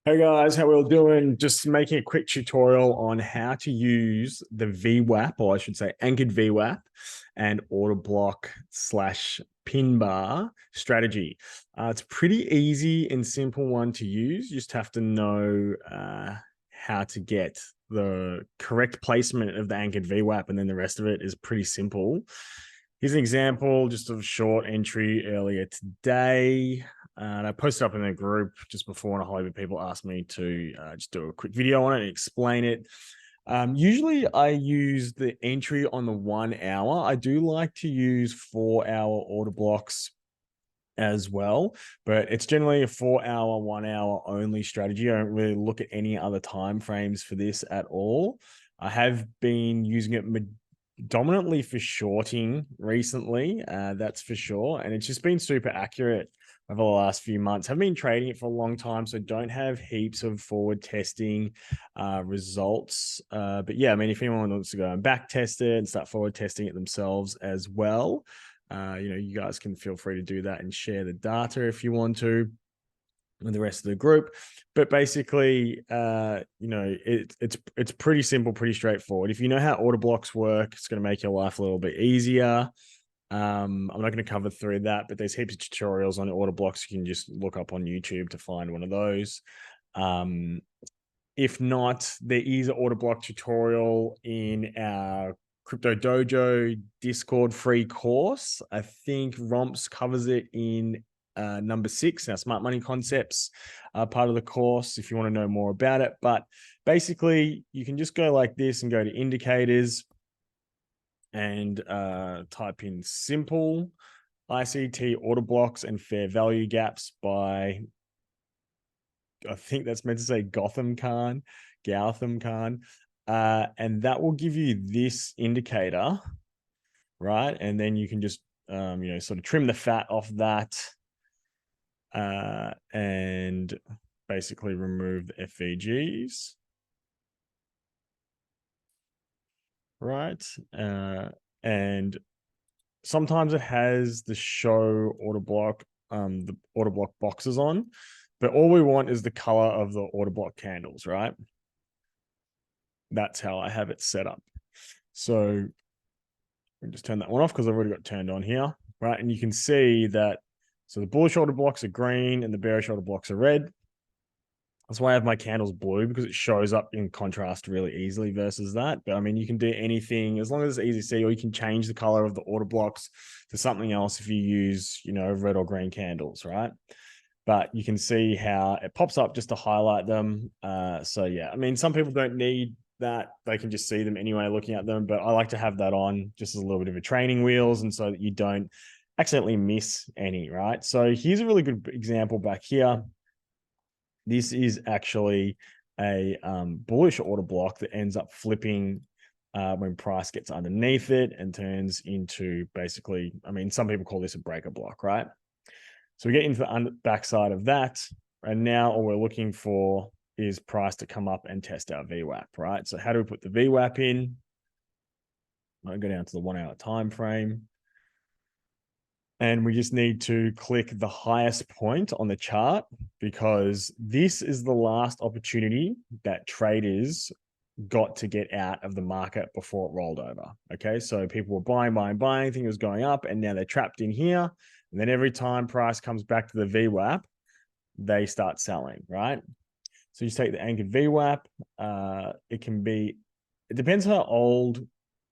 Hey guys, how we all doing? Just making a quick tutorial on how to use the VWAP, or I should say anchored VWAP and order block slash pin bar strategy. It's a pretty easy and simple one to use. You just have to know how to get the correct placement of the anchored VWAP, and then the rest of it is pretty simple. Here's an example just of a short entry earlier today. And I posted up in the group just before, and a whole heap of people asked me to just do a quick video on it and explain it. Usually I use the entry on the 1 hour. I do like to use 4 hour order blocks as well, but it's generally a 4 hour, 1 hour only strategy. I don't really look at any other time frames for this at all. I have been using it dominantly for shorting recently, that's for sure. And it's just been super accurate over the last few months. I've been trading it for a long time, so don't have heaps of forward testing results. But yeah, I mean, if anyone wants to go and back test it and start forward testing it themselves as well, you guys can feel free to do that and share the data if you want to with the rest of the group. But basically, it's pretty simple, pretty straightforward. If you know how order blocks work, it's going to make your life a little bit easier. I'm not going to cover through that, but there's heaps of tutorials on order blocks. You can just look up on YouTube to find one of those. If not, there is an order block tutorial in our Crypto Dojo Discord free course. I think Romps covers it in number 6, our smart money concepts part of the course if you want to know more about it. But basically, you can just go like this and go to indicators and type in simple ICT order blocks and fair value gaps by, I think that's meant to say Gautam Khan. And that will give you this indicator, right? And then you can just, sort of trim the fat off that and basically remove the FVGs, right? And sometimes it has the show order block, the order block boxes on, but all we want is the color of the order block candles, right? That's how I have it set up. So we just turn that one off because I've already got it turned on here, right? And you can see that, so the bullish order blocks are green and the bearish order blocks are red. That's why I have my candles blue, because it shows up in contrast really easily versus that. But I mean, you can do anything as long as it's easy to see, or you can change the color of the order blocks to something else if you use, red or green candles, right? But you can see how it pops up just to highlight them. So yeah, I mean, some people don't need that. They can just see them anyway looking at them, but I like to have that on just as a little bit of a training wheels, and so that you don't accidentally miss any, right? So here's a really good example back here. This is actually a bullish order block that ends up flipping when price gets underneath it and turns into, basically, I mean, some people call this a breaker block, right? So we get into the backside of that, and now all we're looking for is price to come up and test our VWAP, right? So how do we put the VWAP in? I'll go down to the 1 hour time frame. And we just need to click the highest point on the chart, because this is the last opportunity that traders got to get out of the market before it rolled over. Okay, so people were buying, thinking it was going up, and now they're trapped in here. And then every time price comes back to the VWAP, they start selling, right? So you take the anchored VWAP. It depends how old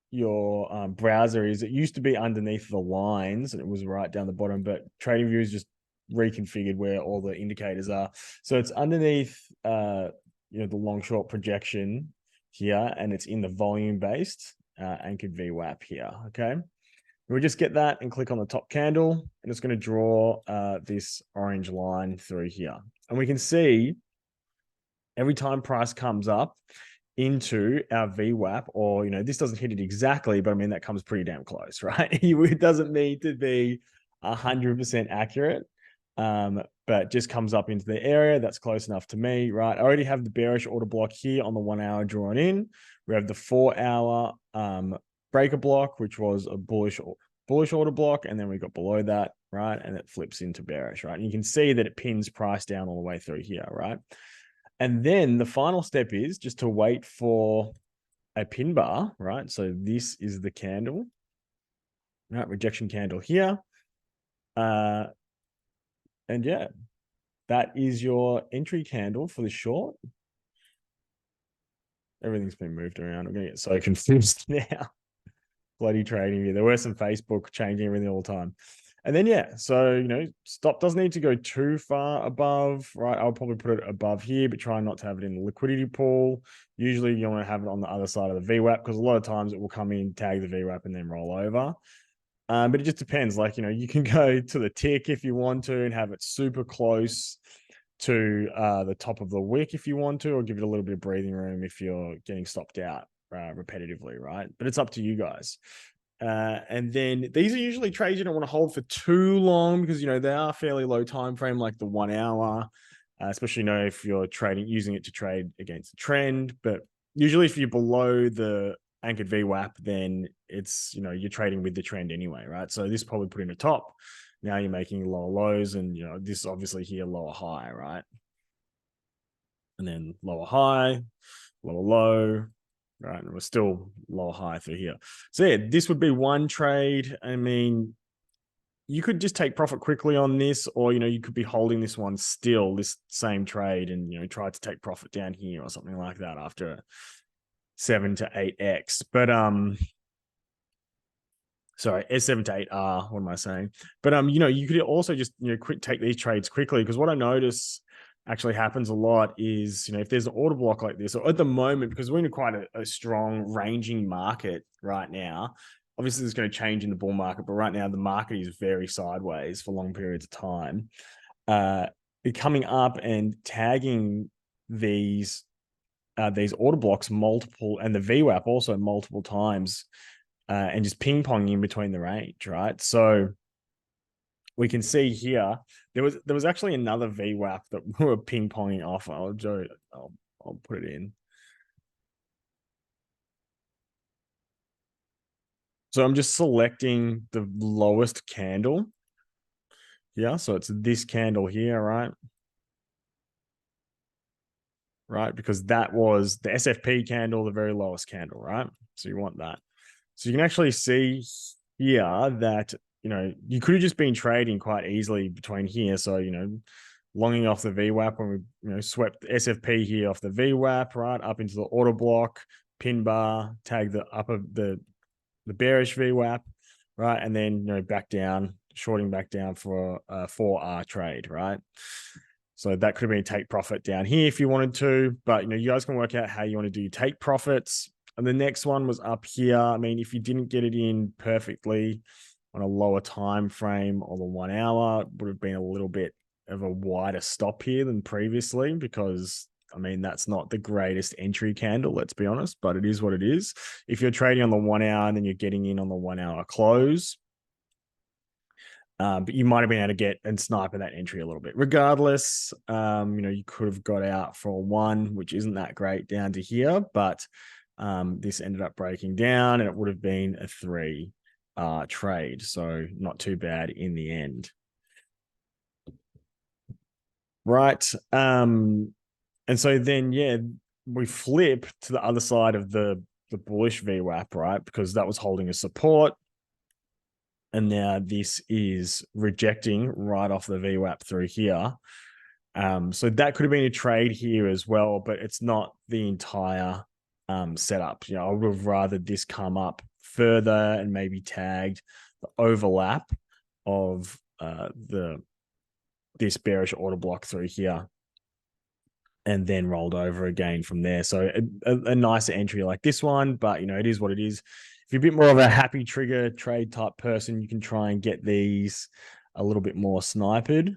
your browser is. It used to be underneath the lines and it was right down the bottom, but TradingView is just reconfigured where all the indicators are. So it's underneath the long short projection here, and it's in the volume based anchored VWAP here. Okay, we'll just get that and click on the top candle, and it's going to draw this orange line through here, and we can see every time price comes up into our VWAP, or, this doesn't hit it exactly, but I mean, that comes pretty damn close, right? It doesn't need to be 100% accurate, but just comes up into the area that's close enough to me, right? I already have the bearish order block here on the 1 hour drawn in. We have the 4 hour breaker block, which was a bullish order block, and then we got below that, right? And it flips into bearish, right? And you can see that it pins price down all the way through here, right? And then the final step is just to wait for a pin bar, right? So this is the candle, right? Rejection candle here. And yeah, that is your entry candle for the short. Everything's been moved around. I'm going to get so confused now. Bloody trading here. There were some Facebook changing everything all the time. And then, yeah, so, you know, stop doesn't need to go too far above, right? I'll probably put it above here, but try not to have it in the liquidity pool. Usually you want to have it on the other side of the VWAP because a lot of times it will come in, tag the VWAP, and then roll over. But it just depends. Like, you know, you can go to the tick if you want to and have it super close to the top of the wick if you want to, or give it a little bit of breathing room if you're getting stopped out repetitively, right? But it's up to you guys. And then these are usually trades you don't want to hold for too long because, you know, they are fairly low time frame, like the 1 hour, especially, you know, if you're trading, using it to trade against the trend. But usually if you're below the anchored VWAP, then it's, you know, you're trading with the trend anyway, right? So this probably put in a top. Now you're making lower lows, and, you know, this obviously here lower high, right? And then lower high, lower low, right? And we're still lower high through here. So yeah, this would be one trade. I mean, you could just take profit quickly on this, or, you know, you could be holding this one still, this same trade, and, you know, try to take profit down here or something like that after 7 to 8x. But sorry, S7 to 8R, what am I saying? But you know, you could also just, you know, take these trades quickly, because what I notice actually happens a lot is, you know, if there's an order block like this, or at the moment, because we're in quite a strong ranging market right now. Obviously, this is going to change in the bull market, but right now the market is very sideways for long periods of time. Coming up and tagging these order blocks multiple, and the VWAP also multiple times, and just ping ponging in between the range, right? So we can see here there was actually another VWAP that we were ping ponging off. I'll put it in. So I'm just selecting the lowest candle. Yeah, so it's this candle here, right? Right, because that was the SFP candle, the very lowest candle, right? So you want that. So you can actually see here that, you know, you could have just been trading quite easily between here. So, you know, longing off the VWAP when we, you know, swept the SFP here off the VWAP, right, up into the order block, pin bar, tag the upper, the bearish VWAP, right, and then, you know, back down, shorting back down for a 4R trade, right? So that could have been take profit down here if you wanted to, but, you know, you guys can work out how you want to do your take profits. And the next one was up here. I mean, if you didn't get it in perfectly on a lower time frame or the 1 hour, it would have been a little bit of a wider stop here than previously, because, I mean, that's not the greatest entry candle, let's be honest, but it is what it is. If you're trading on the 1 hour and then you're getting in on the 1 hour close, but you might have been able to get and snipe at that entry a little bit. Regardless, you know, you could have got out for a 1, which isn't that great, down to here, but this ended up breaking down, and it would have been a 3 trade. So not too bad in the end. Right. And so then, yeah, we flip to the other side of the bullish VWAP, right? Because that was holding a support. And now this is rejecting right off the VWAP through here. So that could have been a trade here as well, but it's not the entire setup. You know, I would have rather this come up further and maybe tagged the overlap of this bearish order block through here, and then rolled over again from there. So a nicer entry like this one, but, you know, it is what it is. If you're a bit more of a happy trigger trade type person, you can try and get these a little bit more sniped,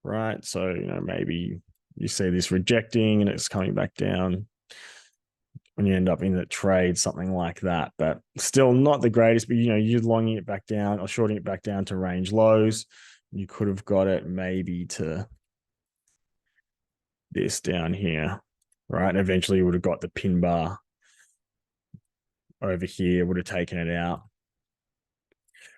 right? So, you know, maybe you see this rejecting and it's coming back down when you end up in the trade, something like that. But still not the greatest, but, you know, you're longing it back down or shorting it back down to range lows. You could have got it maybe to this down here, right? And eventually you would have got the pin bar over here, would have taken it out.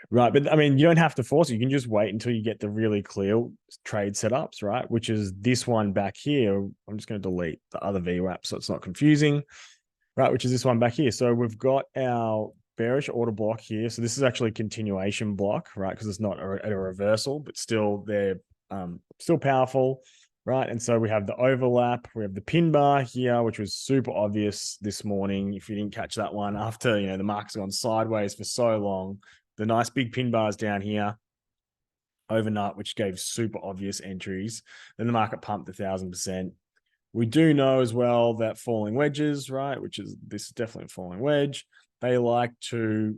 Right. But I mean, you don't have to force it. You can just wait until you get the really clear trade setups, right? Which is this one back here. I'm just going to delete the other VWAP so it's not confusing, right? Which is this one back here. So we've got our bearish order block here. So this is actually a continuation block, right? Because it's not a reversal, but still they're still powerful, right? And so we have the overlap. We have the pin bar here, which was super obvious this morning. If you didn't catch that one after, the market's gone sideways for so long, the nice big pin bars down here overnight, which gave super obvious entries. Then the market pumped 1,000%. We do know as well that falling wedges, right, this is definitely a falling wedge. They like to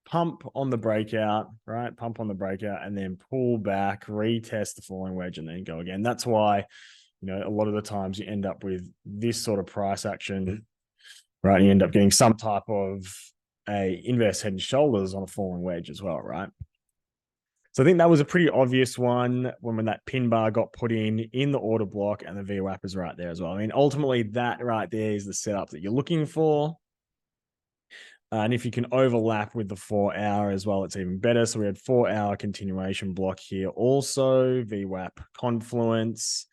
pump on the breakout, right? Pump on the breakout and then pull back, retest the falling wedge, and then go again. That's why, a lot of the times you end up with this sort of price action, right? You end up getting some type of a inverse head and shoulders on a falling wedge as well, right? So I think that was a pretty obvious one when that pin bar got put in the order block, and the VWAP is right there as well. I mean, ultimately that right there is the setup that you're looking for. And if you can overlap with the 4-hour as well, it's even better. So we had 4-hour continuation block here also, VWAP confluence,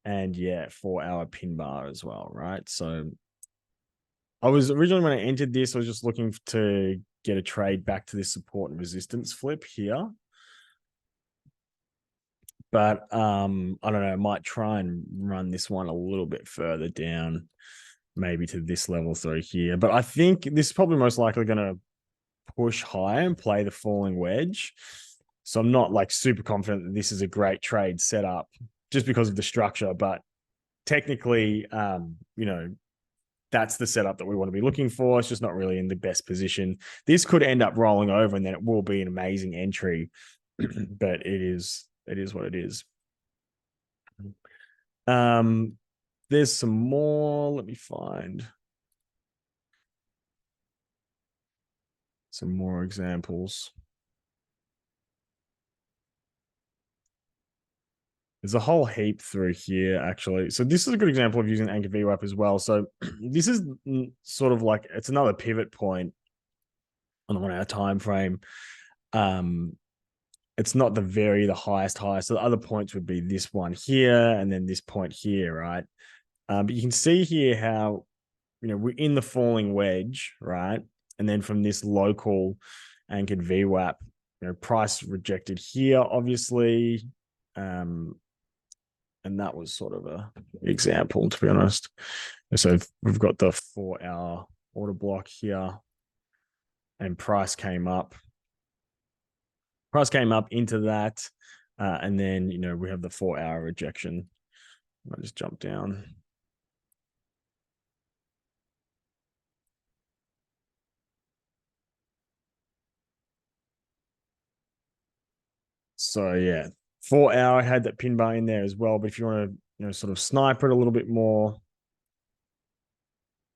and 4-hour pin bar as well, right? So I was originally, when I entered this, I was just looking to get a trade back to this support and resistance flip here. But I don't know, I might try and run this one a little bit further down, maybe to this level through here. But I think this is probably most likely going to push higher and play the falling wedge. So I'm not like super confident that this is a great trade setup just because of the structure. But technically, that's the setup that we want to be looking for. It's just not really in the best position. This could end up rolling over, and then it will be an amazing entry. But it is what it is. There's some more. Let me find some more examples. There's a whole heap through here, actually. So this is a good example of using anchor VWAP as well. So this is sort of like, it's another pivot point on the 1-hour time frame. It's not the highest high. So the other points would be this one here and then this point here, right? But you can see here how, we're in the falling wedge, right? And then from this local anchored VWAP, price rejected here, obviously. And that was sort of a example, to be honest. So we've got the 4-hour order block here, and price came up. Price came up into that, and then we have the 4-hour rejection. I'll just jump down. So 4-hour had that pin bar in there as well. But if you want to, sort of sniper it a little bit more,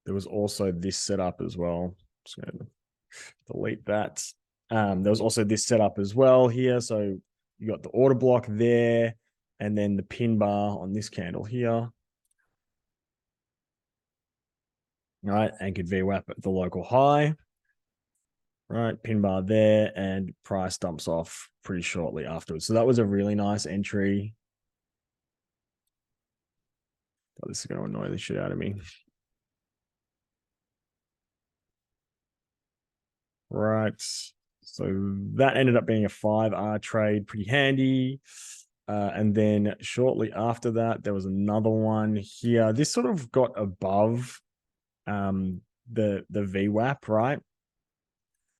there was also this setup as well. Just going to delete that. There was also this setup as well here. So you got the order block there, and then the pin bar on this candle here. Right, anchored VWAP at the local high. Right, pin bar there, and price dumps off pretty shortly afterwards. So that was a really nice entry. Oh, this is going to annoy the shit out of me. Right, so that ended up being a 5R trade, pretty handy. And then shortly after that, there was another one here. This sort of got above the VWAP, right?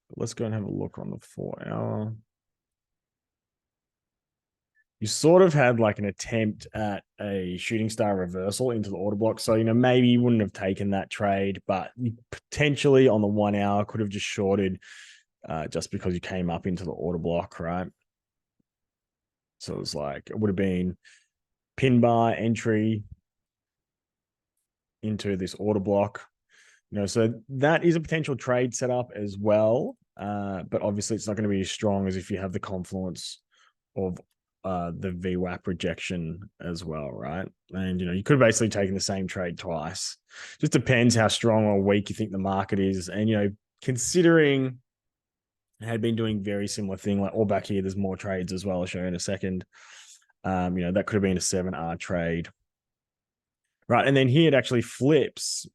But let's go and have a look on the 4-hour. You sort of had like an attempt at a shooting star reversal into the order block. So, maybe you wouldn't have taken that trade, but you potentially on the 1-hour could have just shorted just because you came up into the order block, right? So it was like, it would have been pin bar entry into this order block. So that is a potential trade setup as well. But obviously it's not going to be as strong as if you have the confluence of the VWAP rejection as well, right? And, you could have basically taken the same trade twice. Just depends how strong or weak you think the market is. And, considering had been doing very similar thing. Like all back here, there's more trades as well. I'll show you in a second. That could have been a 7R trade. Right. And then here it actually flips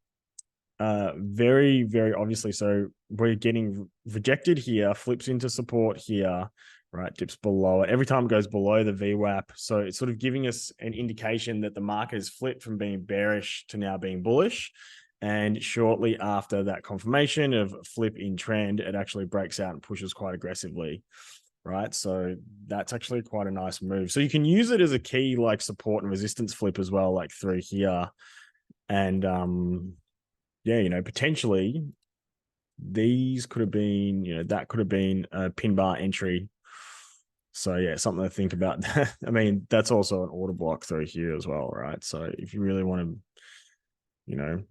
very, very obviously. So we're getting rejected here, flips into support here, right? Dips below it. Every time it goes below the VWAP. So it's sort of giving us an indication that the market has flipped from being bearish to now being bullish. And shortly after that confirmation of flip in trend, it actually breaks out and pushes quite aggressively. Right. So that's actually quite a nice move. So you can use it as a key like support and resistance flip as well, like through here. And yeah, potentially these could have been, that could have been a pin bar entry. So yeah, something to think about. I mean, that's also an order block through here as well, right? So if you really want to,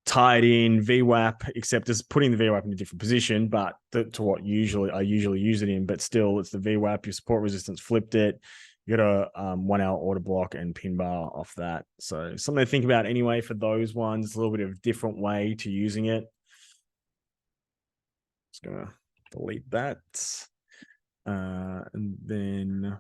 tie it in VWAP, except as putting the VWAP in a different position, but to what I usually use it in, but still it's the VWAP, your support resistance flipped it. You got a 1 hour order block and pin bar off that. So something to think about anyway for those ones, a little bit of a different way to using it. Just gonna delete that. And then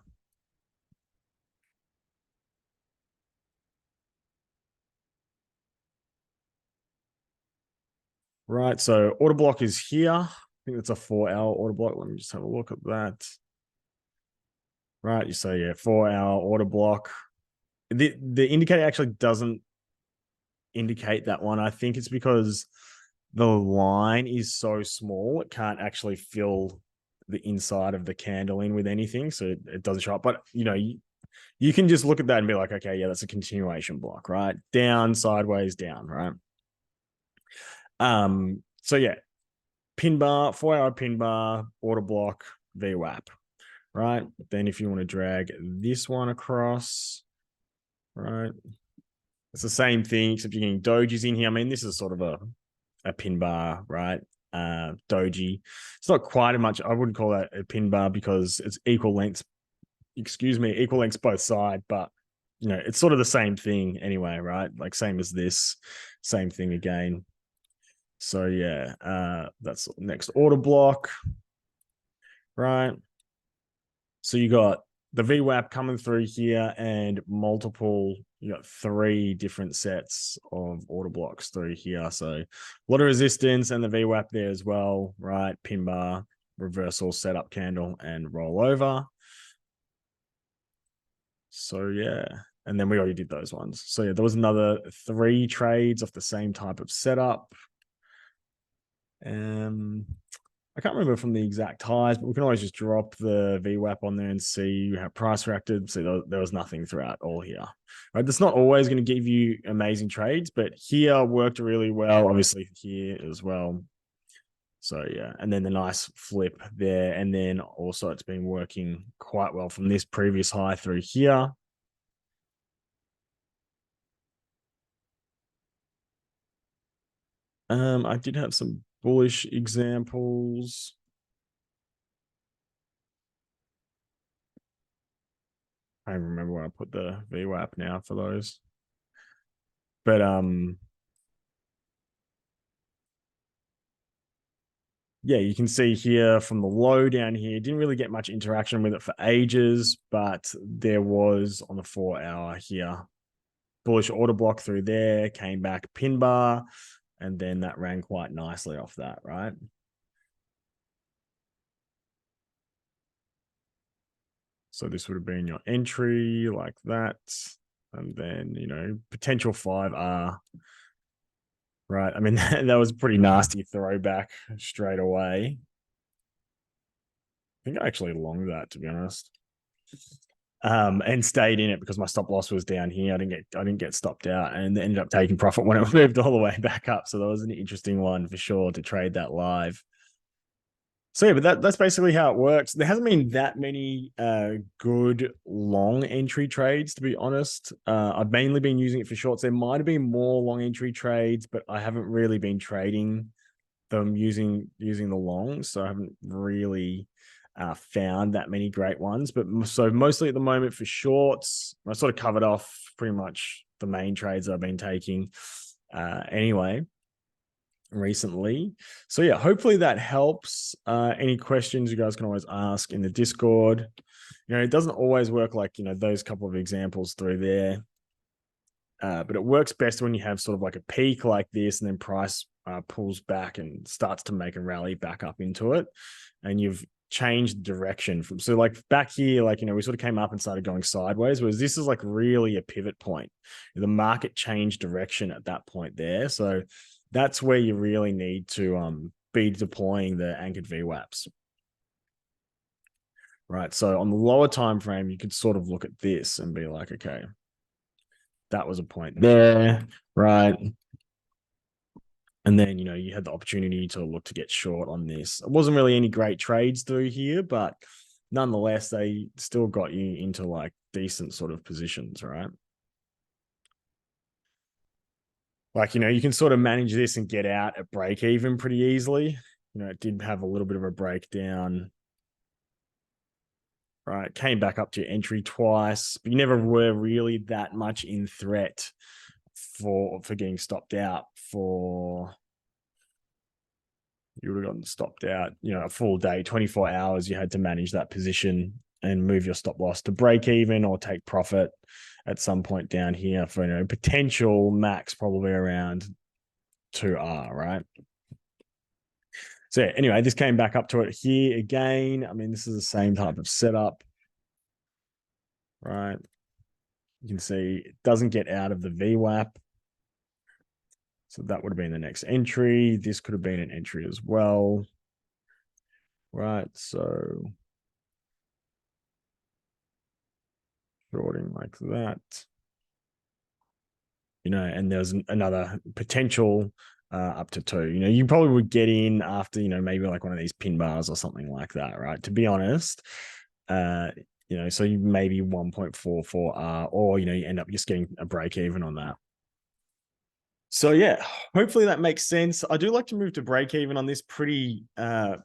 right, so order block is here. I think it's a 4-hour order block. Let me just have a look at that. Right, you say 4-hour order block. The indicator actually doesn't indicate that one. I think it's because the line is so small, it can't actually fill the inside of the candle in with anything, so it doesn't show up. But you can just look at that and be like, okay, yeah, that's a continuation block, right? Down, sideways, down, right? So yeah, pin bar, 4-hour pin bar, order block, VWAP, right? Then if you want to drag this one across, right? It's the same thing, except you're getting dojis in here. I mean, this is sort of a pin bar, right? Doji. It's not quite as much. I wouldn't call that a pin bar because it's equal lengths. Equal lengths both sides, but it's sort of the same thing anyway, right? Like same as this, same thing again. So yeah, that's next order block, right? So you got the VWAP coming through here and you got 3 different sets of order blocks through here. So a lot of resistance and the VWAP there as well, right? Pin bar, reversal, setup candle, and roll over. So yeah, and then we already did those ones. So yeah, there was another 3 trades of the same type of setup. I can't remember from the exact highs, but we can always just drop the VWAP on there and see how price reacted. So there was nothing throughout all here. Right, that's not always going to give you amazing trades, but here worked really well. Obviously here as well. So yeah, and then the nice flip there, and then also it's been working quite well from this previous high through here. I did have some bullish examples. I don't remember when I put the VWAP now for those. But yeah, you can see here from the low down here, didn't really get much interaction with it for ages, but there was on the 4-hour here, bullish order block through there, came back pin bar, and then that ran quite nicely off that, right? So this would have been your entry like that. And then, potential 5R, right? I mean, that was a pretty nasty throwback straight away. I think I actually longed that, to be honest. And stayed in it because my stop loss was down here. I didn't get stopped out and ended up taking profit when it moved all the way back up. So that was an interesting one for sure to trade that live. So yeah, but that's basically how it works. There hasn't been that many good long entry trades, to be honest. I've mainly been using it for shorts. There might have been more long entry trades, but I haven't really been trading them using the longs. So I haven't really found that many great ones. But so mostly at the moment for shorts, I sort of covered off pretty much the main trades I've been taking anyway. recently. So yeah, hopefully that helps. Any questions you guys can always ask in the Discord. It doesn't always work like, those couple of examples through there. But it works best when you have sort of like a peak like this and then price pulls back and starts to make a rally back up into it. And you've changed direction from, so like back here, like, we sort of came up and started going sideways, whereas this is like really a pivot point. The market changed direction at that point there. So that's where you really need to be deploying the anchored VWAPs. Right. So on the lower time frame, you could sort of look at this and be like, okay, that was a point there, right? And then, you had the opportunity to look to get short on this. It wasn't really any great trades through here, but nonetheless, they still got you into like decent sort of positions, right? Like, you can sort of manage this and get out at break even pretty easily. It did have a little bit of a breakdown. Right, came back up to your entry twice, but you never were really that much in threat for getting stopped out. You would have gotten stopped out, a full day, 24 hours. You had to manage that position and move your stop loss to break even or take profit at some point down here for potential max probably around 2R, right? So yeah, anyway, this came back up to it here again. I mean, this is the same type of setup, right? You can see it doesn't get out of the VWAP. So that would have been the next entry. This could have been an entry as well. Right, so shorting like that. And there's another potential up to 2. You probably would get in after, maybe like one of these pin bars or something like that, right? To be honest, so you maybe 1.44R or, you end up just getting a break even on that. So yeah, hopefully that makes sense. I do like to move to break even on this pretty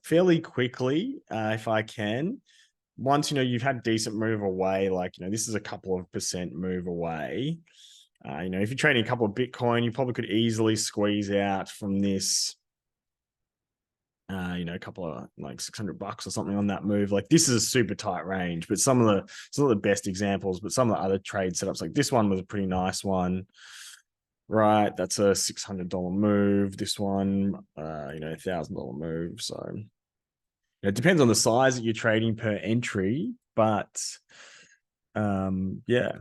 fairly quickly if I can. Once you've had decent move away, like this is a couple of % move away. If you're trading a couple of Bitcoin, you probably could easily squeeze out from this. A couple of like $600 or something on that move. Like this is a super tight range, but some of the best examples, but some of the other trade setups, like this one was a pretty nice one. Right, that's a $600 move. This one, $1,000 move. So it depends on the size that you're trading per entry, but yeah,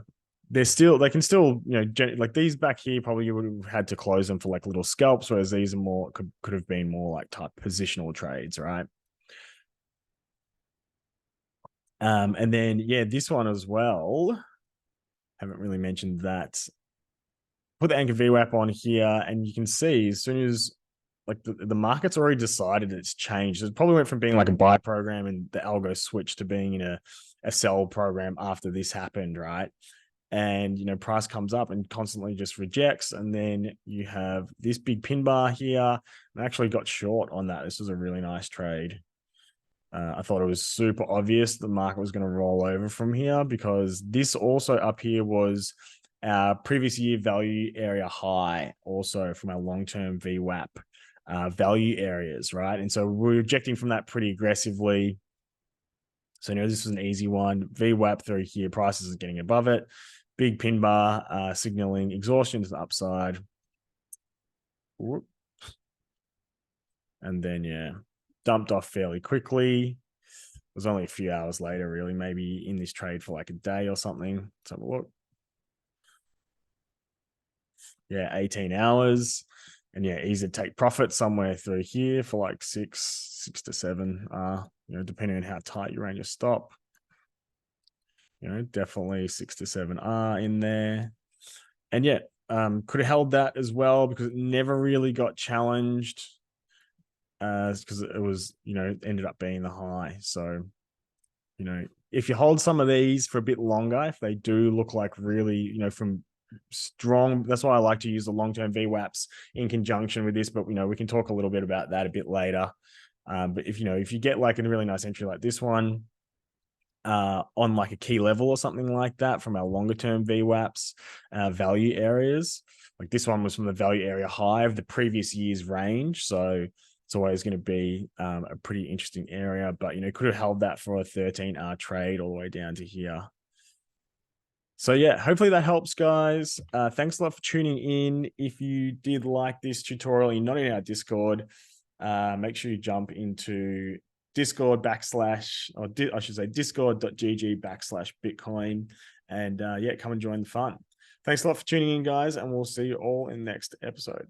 they can still, like these back here, probably you would have had to close them for like little scalps, whereas these are more could have been more like type positional trades, right? And then yeah, this one as well. Haven't really mentioned that. Put the anchor VWAP on here, and you can see as soon as like the market's already decided it's changed. It probably went from being like a buy program and the algo switched to being in a sell program after this happened, right? And price comes up and constantly just rejects, and then you have this big pin bar here. I actually got short on that. This was a really nice trade. I thought it was super obvious the market was going to roll over from here because this also up here was our previous year value area high, also from our long-term VWAP value areas, right? And so we're rejecting from that pretty aggressively. So this was an easy one. VWAP through here, prices are getting above it. Big pin bar signaling exhaustion to the upside. Whoop. And then, yeah, dumped off fairly quickly. It was only a few hours later, really, maybe in this trade for like a day or something. Let's have a look. Yeah, 18 hours. And yeah, easy to take profit somewhere through here for like 6 to 7, depending on how tight you ran your stop. Definitely 6 to 7 in there. And yeah, could have held that as well because it never really got challenged because it was, ended up being the high. So, if you hold some of these for a bit longer, if they do look like really, from strong, that's why I like to use the long-term VWAPs in conjunction with this, but we can talk a little bit about that a bit later. But if you get like a really nice entry like this one on like a key level or something like that from our longer term VWAPs value areas, Like this one was from the value area high of the previous year's range. So it's always going to be a pretty interesting area, but, could have held that for a 13R trade all the way down to here. So yeah, hopefully that helps, guys. Thanks a lot for tuning in. If you did like this tutorial and you're not in our Discord, make sure you jump into Discord I should say discord.gg/Bitcoin. And yeah, come and join the fun. Thanks a lot for tuning in, guys, and we'll see you all in the next episode.